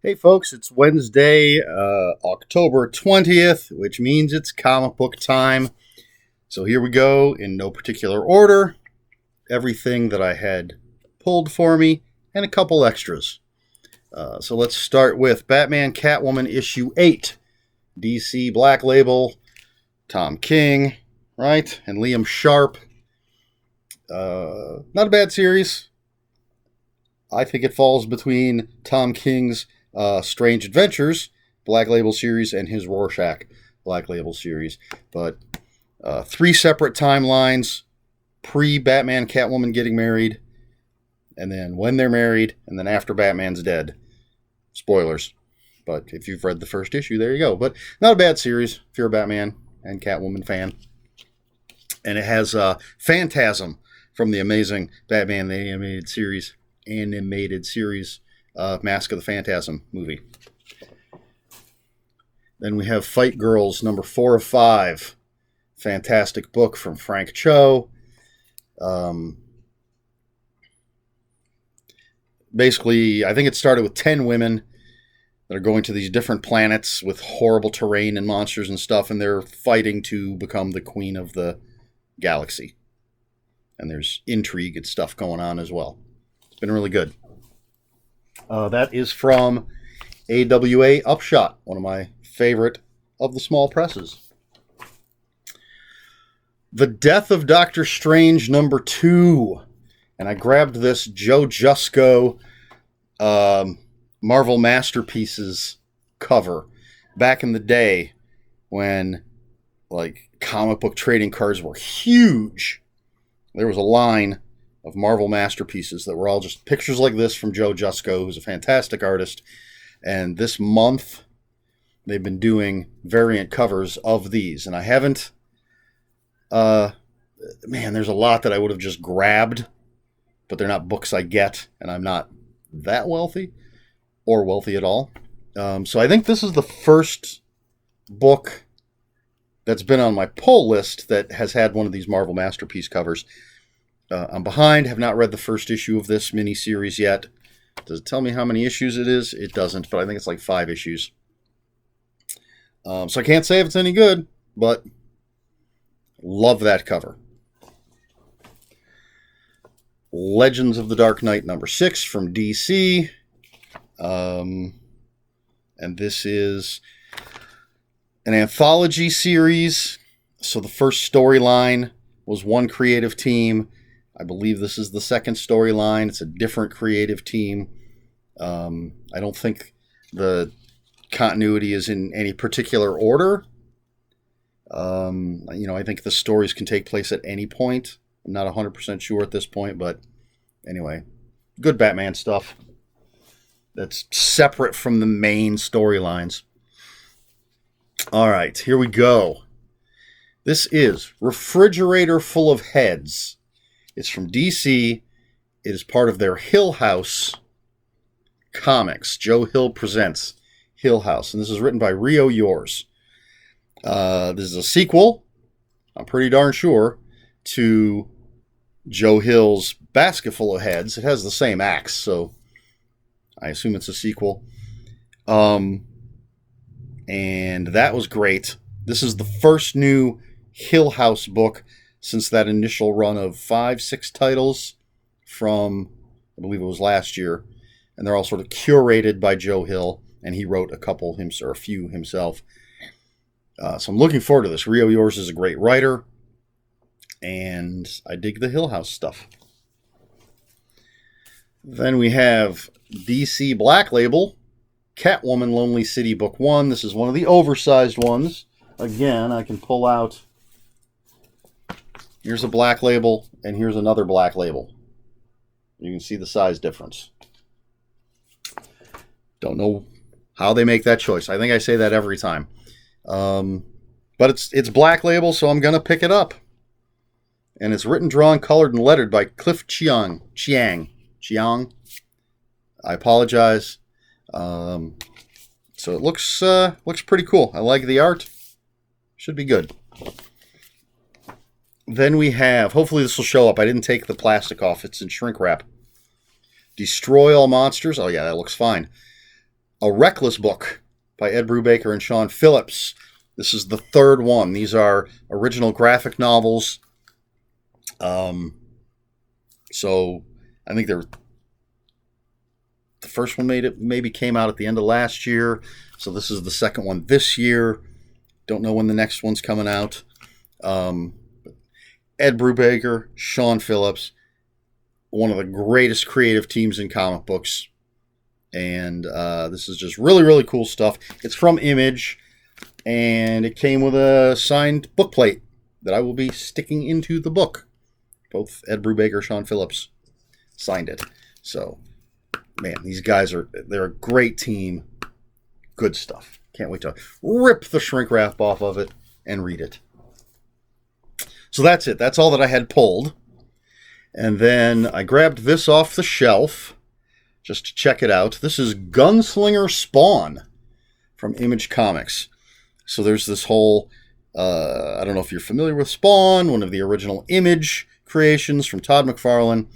Hey folks, it's Wednesday, October 20th, which means it's comic book time. So here we go, in no particular order. Everything that I had pulled for me, and a couple extras. So let's start with Batman Catwoman issue 8. DC Black Label, Tom King, right? And Liam Sharp. Not a bad series. I think it falls between Tom King's Strange Adventures Black Label series and his Rorschach Black Label series. But three separate timelines: pre-Batman Catwoman getting married, and then when they're married, and then after Batman's dead. Spoilers. But if you've read the first issue, there you go. But not a bad series if you're a Batman and Catwoman fan. And it has Phantasm from the amazing Batman the Animated Series Mask of the Phantasm movie. Then we have Fight Girls number 4 of 5. Fantastic book from Frank Cho. Basically, I think it started with 10 women that are going to these different planets with horrible terrain and monsters and stuff, and they're fighting to become the queen of the galaxy. And there's intrigue and stuff going on as well. It's been really good. That is from AWA Upshot, one of my favorite of the small presses. The Death of Doctor Strange number 2. And I grabbed this Joe Jusko Marvel Masterpieces cover back in the day when comic book trading cards were huge. There was a line of Marvel Masterpieces that were all just pictures like this from Joe Jusko, who's a fantastic artist. And this month, they've been doing variant covers of these. And I haven't... there's a lot that I would have just grabbed, but they're not books I get, and I'm not that wealthy, or wealthy at all. So I think this is the first book that's been on my pull list that has had one of these Marvel Masterpiece covers. I'm behind, have not read the first issue of this miniseries yet. Does it tell me how many issues it is? It doesn't, but I think it's like 5 issues. So I can't say if it's any good, but love that cover. Legends of the Dark Knight number 6 from DC. And this is an anthology series. So the first storyline was one creative team. I believe this is the second storyline. It's a different creative team. I don't think the continuity is in any particular order. I think the stories can take place at any point. I'm not 100% sure at this point, but anyway, good Batman stuff that's separate from the main storylines. All right, here we go. This is Refrigerator Full of Heads. It's from DC. It is part of their Hill House comics. Joe Hill presents Hill House, and this is written by Rio Yours. This is a sequel, I'm pretty darn sure, to Joe Hill's Basket Full of Heads. It has the same axe, so I assume it's a sequel. And that was great. This is the first new Hill House book since that initial run of 5-6 titles from, I believe it was last year. And they're all sort of curated by Joe Hill, and he wrote a few himself. So I'm looking forward to this. Rio Yours is a great writer, and I dig the Hill House stuff. Then we have DC Black Label, Catwoman Lonely City Book 1. This is one of the oversized ones. Again, I can pull out... Here's a black label, and here's another black label. You can see the size difference. Don't know how they make that choice. I think I say that every time. But it's black label, so I'm going to pick it up. And it's written, drawn, colored, and lettered by Cliff Chiang. I apologize. So it looks pretty cool. I like the art. Should be good. Then we have, hopefully this will show up. I didn't take the plastic off. It's in shrink wrap. Destroy All Monsters. Oh yeah, that looks fine. A Reckless book by Ed Brubaker and Sean Phillips. This is the third one. These are original graphic novels. So I think the first one maybe came out at the end of last year. So this is the second one this year. Don't know when the next one's coming out. Ed Brubaker, Sean Phillips, one of the greatest creative teams in comic books. And this is just really, really cool stuff. It's from Image, and it came with a signed bookplate that I will be sticking into the book. Both Ed Brubaker, Sean Phillips signed it. So, man, these guys they're a great team. Good stuff. Can't wait to rip the shrink wrap off of it and read it. So that's it. That's all that I had pulled. And then I grabbed this off the shelf just to check it out. This is Gunslinger Spawn from Image Comics. So there's this whole, I don't know if you're familiar with Spawn, one of the original Image creations from Todd McFarlane.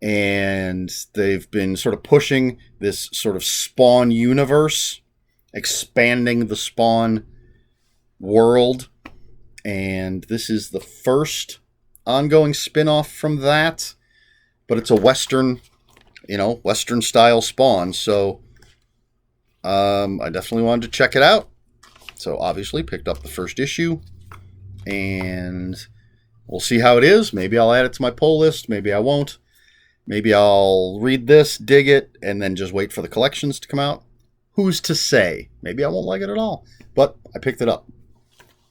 And they've been sort of pushing this sort of Spawn universe, expanding the Spawn world. And this is the first ongoing spin-off from that. But it's a Western style Spawn. So I definitely wanted to check it out. So obviously picked up the first issue. And we'll see how it is. Maybe I'll add it to my pull list. Maybe I won't. Maybe I'll read this, dig it, and then just wait for the collections to come out. Who's to say? Maybe I won't like it at all. But I picked it up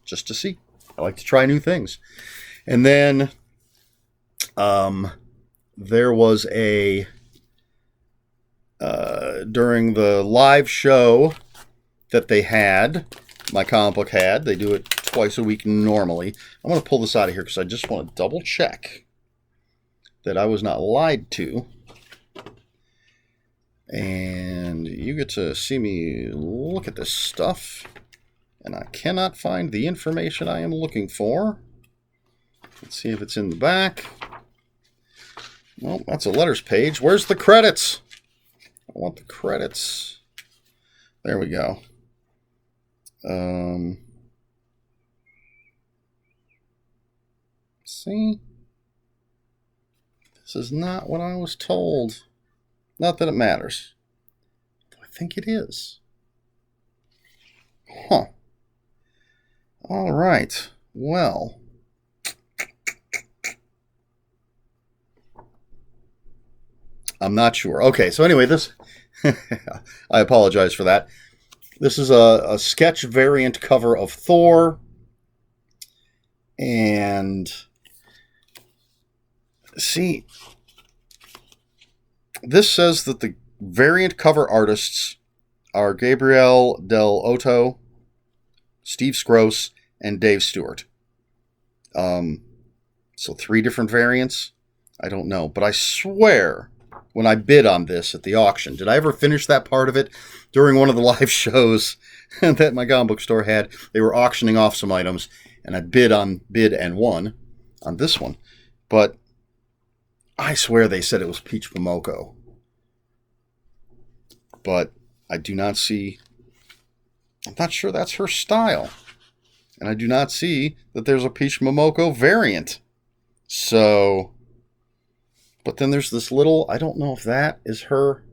just to see. I like to try new things. And then there was during the live show that they had, my comic book had, they do it twice a week normally. I'm going to pull this out of here because I just want to double check that I was not lied to. And you get to see me look at this stuff. And I cannot find the information I am looking for. Let's see if it's in the back. Well, that's a letters page. Where's the credits? I want the credits. There we go. See? This is not what I was told. Not that it matters. I think it is. Huh. All right. Well. I'm not sure. Okay, so anyway, this... I apologize for that. This is a sketch variant cover of Thor. And... see, this says that the variant cover artists are Gabriel Del Otto, Steve Scroce, and Dave Stewart. So 3 different variants? I don't know. But I swear, when I bid on this at the auction, did I ever finish that part of it? During one of the live shows that my comic book store had, they were auctioning off some items, and I bid and won on this one. But I swear they said it was Peach Momoko. But I do not see... I'm not sure that's her style. And I do not see that there's a Peach Momoko variant. So... but then there's this little... I don't know if that is her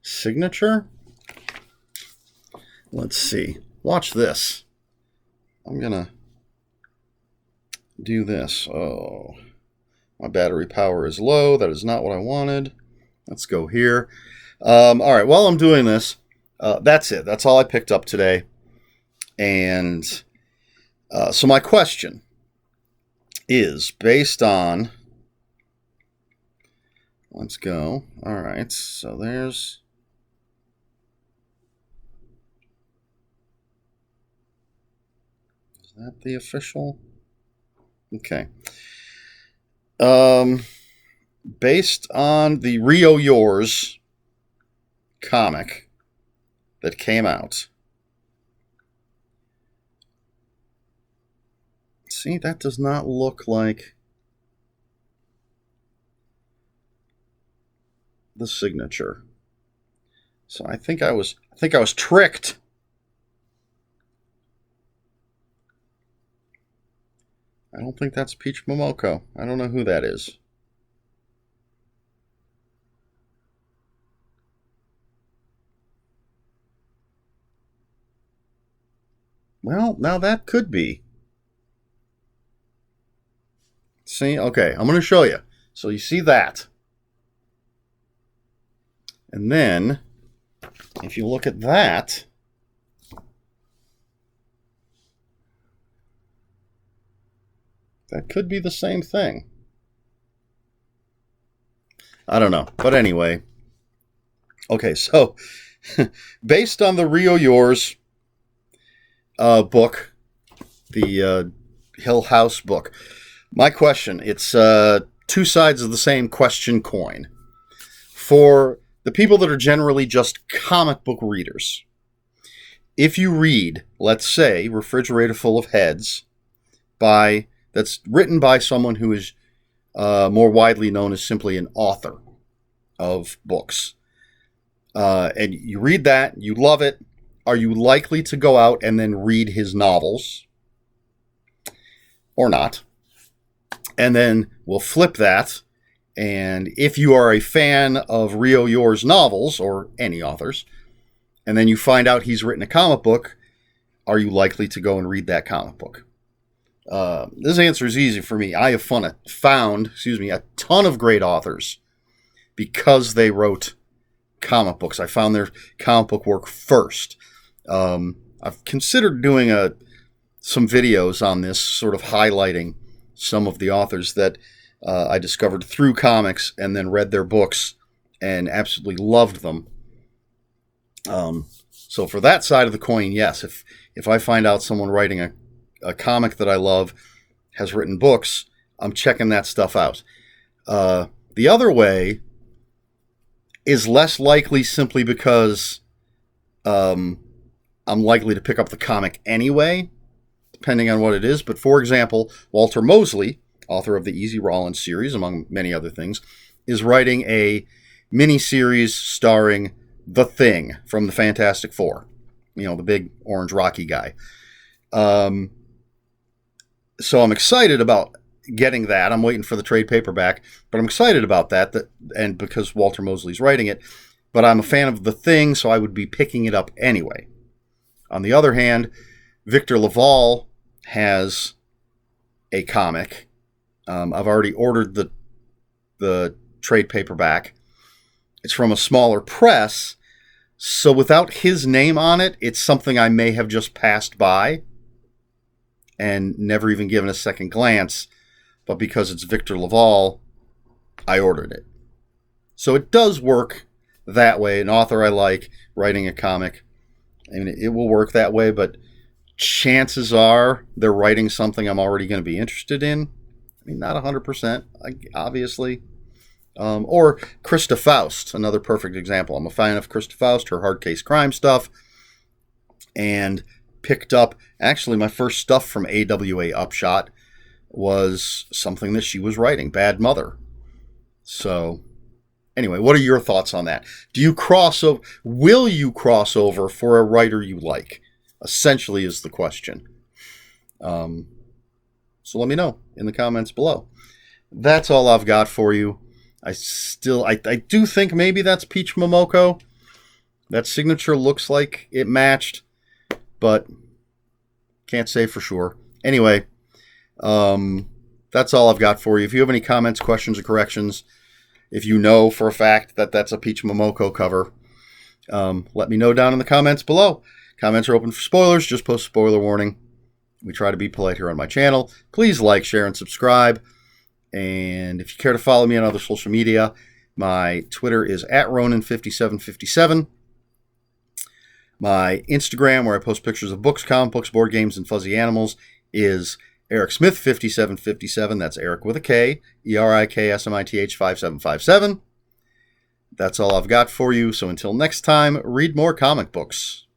signature. Let's see. Watch this. I'm going to do this. Oh... my battery power is low. That is not what I wanted. Let's go here. All right, while I'm doing this, that's it. That's all I picked up today. And so my question is based on... let's go. All right, so there's... is that the official? Okay. Based on the Rio Yours comic that came out. See, that does not look like the signature. So I think I was tricked. I don't think that's Peach Momoko. I don't know who that is. Well, now that could be. See, okay, I'm going to show you. So you see that. And then, if you look at that, that could be the same thing. I don't know. But anyway. Okay, so, based on the Rio Yours book, the Hill House book, my question, it's two sides of the same question coin. For the people that are generally just comic book readers, if you read, let's say, Refrigerator Full of Heads, that's written by someone who is more widely known as simply an author of books, and you read that, you love it, are you likely to go out and then read his novels or not? And then we'll flip that. And if you are a fan of Rio Yours novels, or any authors, and then you find out he's written a comic book, are you likely to go and read that comic book? This answer is easy for me. I have found a ton of great authors because they wrote comic books. I found their comic book work first. I've considered doing some videos on this, sort of highlighting some of the authors that I discovered through comics and then read their books and absolutely loved them. So for that side of the coin, yes, if I find out someone writing a comic that I love has written books, I'm checking that stuff out. The other way is less likely simply because I'm likely to pick up the comic anyway, depending on what it is. But for example, Walter Mosley, author of the Easy Rollins series, among many other things, is writing a mini-series starring The Thing from the Fantastic Four. You know, the big orange Rocky guy. So I'm excited about getting that. I'm waiting for the trade paperback, but I'm excited about that, and because Walter Mosley's writing it. But I'm a fan of The Thing, so I would be picking it up anyway. On the other hand, Victor Laval has a comic. I've already ordered the trade paperback. It's from a smaller press, so without his name on it, it's something I may have just passed by and never even given a second glance. But because it's Victor Laval, I ordered it. So it does work that way. An author I like writing a comic, I mean, it will work that way, but chances are they're writing something I'm already going to be interested in. I mean, not 100%, obviously. Or Krista Faust, another perfect example. I'm a fan of Krista Faust, her hard case crime stuff, and picked up, actually, my first stuff from AWA Upshot was something that she was writing, Bad Mother. So, anyway, what are your thoughts on that? Do you cross over? Will you cross over for a writer you like? Essentially is the question. So let me know in the comments below. That's all I've got for you. I do think maybe that's Peach Momoko. That signature looks like it matched, but can't say for sure. Anyway, that's all I've got for you. If you have any comments, questions, or corrections, if you know for a fact that that's a Peach Momoko cover, let me know down in the comments below. Comments are open for spoilers. Just post spoiler warning. We try to be polite here on my channel. Please like, share, and subscribe. And if you care to follow me on other social media, my Twitter is @Ronin5757. My Instagram, where I post pictures of books, comic books, board games, and fuzzy animals, is ErikSmith5757. That's Eric with a K, ERIKSMITH 5757. That's all I've got for you. So until next time, read more comic books.